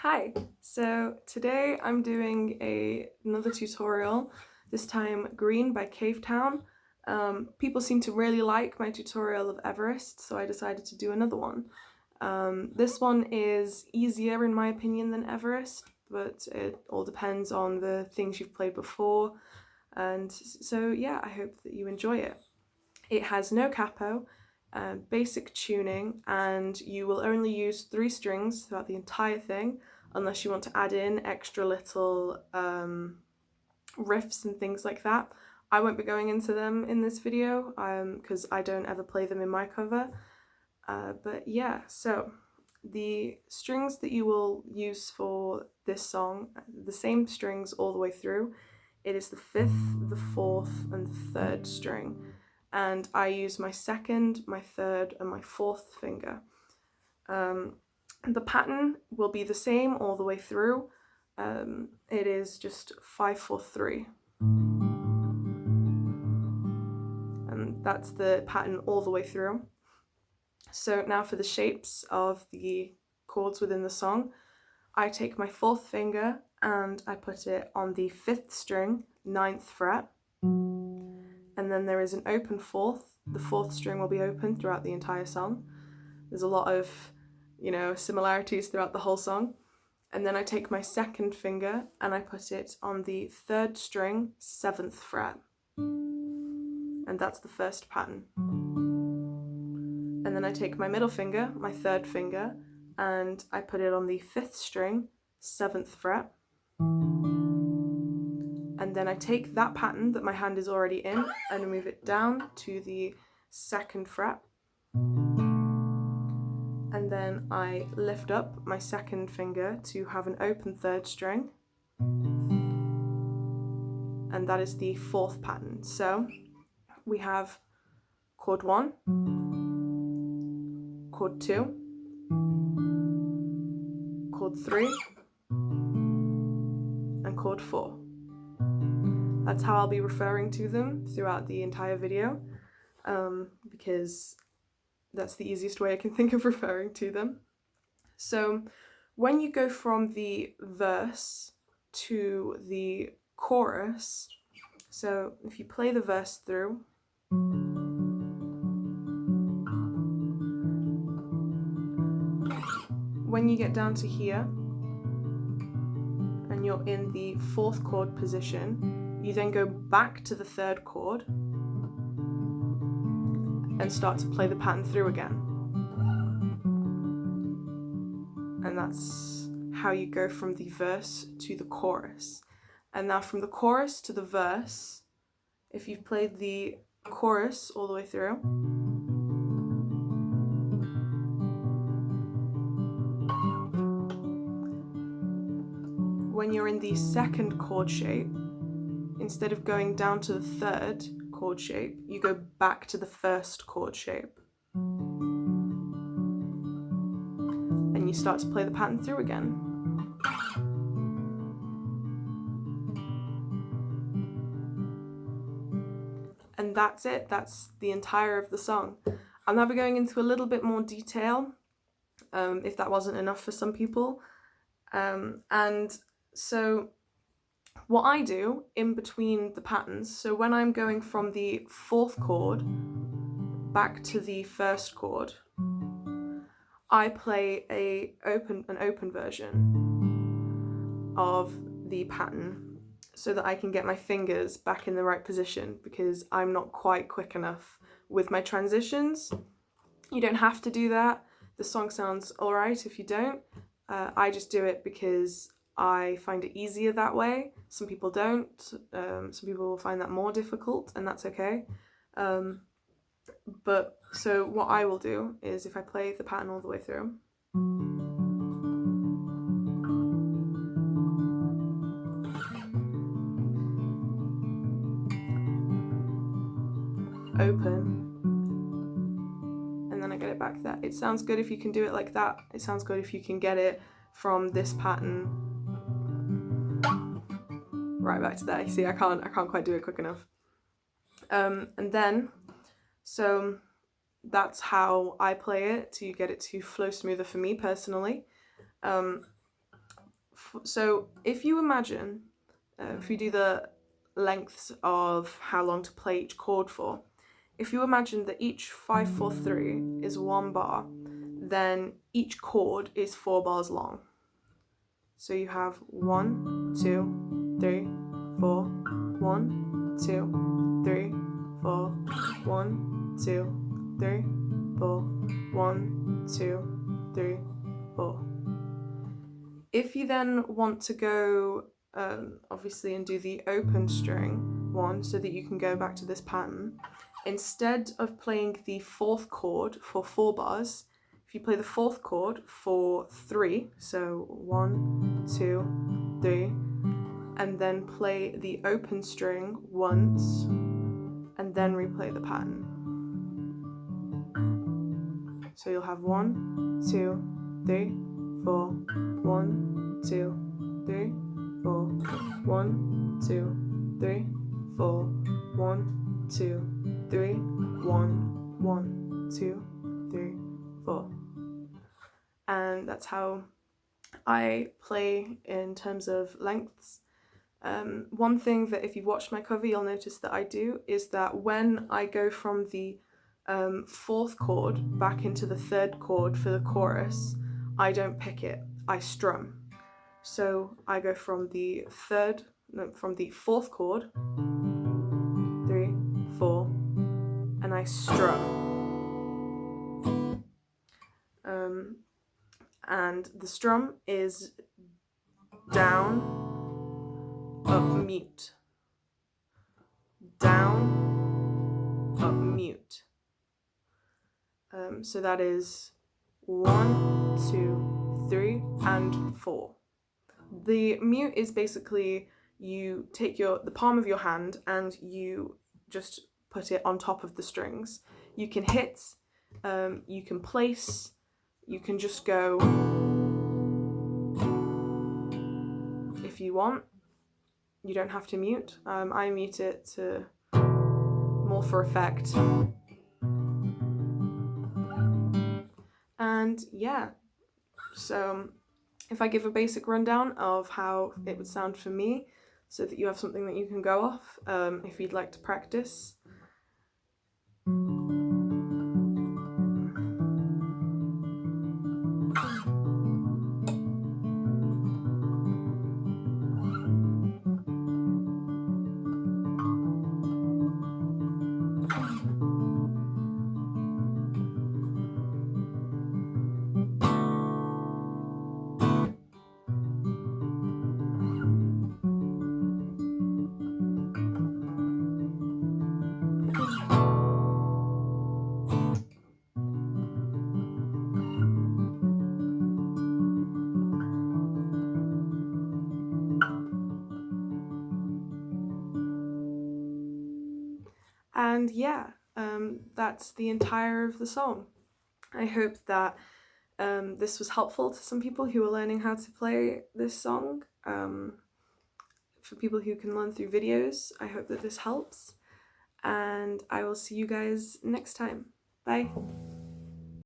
Hi, so today I'm doing another tutorial, this time Green by Cavetown. People seem to really like my tutorial of Everest, so I decided to do another one. This one is easier in my opinion than Everest, but it all depends on the things you've played before, and so yeah, I hope that you enjoy it. It has no capo, basic tuning, and you will only use 3 strings throughout the entire thing unless you want to add in extra little riffs and things like that. I won't be going into them in this video because I don't ever play them in my cover. But yeah, so the strings that you will use for this song, the same strings all the way through. It is the 5th, the 4th, and the 3rd string. And I use my 2nd, my 3rd, and my 4th finger. The pattern will be the same all the way through. It is just 5-4-3. And that's the pattern all the way through. So now for the shapes of the chords within the song, I take my 4th finger and I put it on the 5th string, 9th fret. And then there is an open 4th. The 4th string will be open throughout the entire song. There's a lot of, similarities throughout the whole song. And then I take my 2nd finger and I put it on the 3rd string, 7th fret. And that's the first pattern. And then I take my middle finger, my 3rd finger, and I put it on the 5th string, 7th fret. And then I take that pattern that my hand is already in and move it down to the 2nd fret. And then I lift up my 2nd finger to have an open 3rd string. And that is the 4th pattern. So we have chord 1, chord 2, chord 3, and chord 4. That's how I'll be referring to them throughout the entire video, because that's the easiest way I can think of referring to them. So when you go from the verse to the chorus, so if you play the verse through, when you get down to here and you're in the 4th chord position, you then go back to the 3rd chord and start to play the pattern through again. And that's how you go from the verse to the chorus. And now from the chorus to the verse, if you've played the chorus all the way through, when you're in the 2nd chord shape, instead of going down to the 3rd chord shape, you go back to the 1st chord shape. And you start to play the pattern through again. And that's it, that's the entire of the song. I'll now be going into a little bit more detail, if that wasn't enough for some people. And so what I do in between the patterns, so when I'm going from the 4th chord back to the 1st chord, I play an open version of the pattern so that I can get my fingers back in the right position, because I'm not quite quick enough with my transitions. You don't have to do that. The song sounds alright if you don't. I just do it because I find it easier that way. Some people don't. Some people will find that more difficult, and that's okay. But so what I will do is, if I play the pattern all the way through, open, and then I get it back there. It sounds good if you can do it like that. It sounds good if you can get it from this pattern right back to there. You see, I can't quite do it quick enough. And then, so that's how I play it to get it to flow smoother for me personally. So if you imagine, if we do the lengths of how long to play each chord for, if you imagine that each 5/4/3 is 1 bar, then each chord is 4 bars long. So you have 1, 2, 3, 4, 1, 2, 3, 4, 1, 2, 3, 4, 1, 2, 3, 4. If you then want to go obviously and do the open string one so that you can go back to this pattern, instead of playing the 4th chord for 4 bars, if you play the 4th chord for 3, so 1, 2, 3, and then play the open string once, and then replay the pattern. So you'll have 1, 2, 3, 4, 1, 2, 3, 4, 1, 2, 3, 4, 1, 2, 3, 1, 1, 2, 3, 4. And that's how I play in terms of lengths. One thing that if you've watched my cover you'll notice that I do is that when I go from the 4th chord back into the 3rd chord for the chorus, I don't pick it, I strum. So I go from the 4th chord, 3, 4, and I strum. And the strum is down, up, mute. Down, up, mute. So that is 1, 2, 3, and 4. The mute is basically you take the palm of your hand and you just put it on top of the strings. You can hit, you can place, you can just go if you want. You don't have to mute. I mute it to more for effect. And yeah, so if I give a basic rundown of how it would sound for me, so that you have something that you can go off if you'd like to practice. And yeah, that's the entire of the song. I hope that this was helpful to some people who are learning how to play this song. For people who can learn through videos, I hope that this helps. And I will see you guys next time. Bye.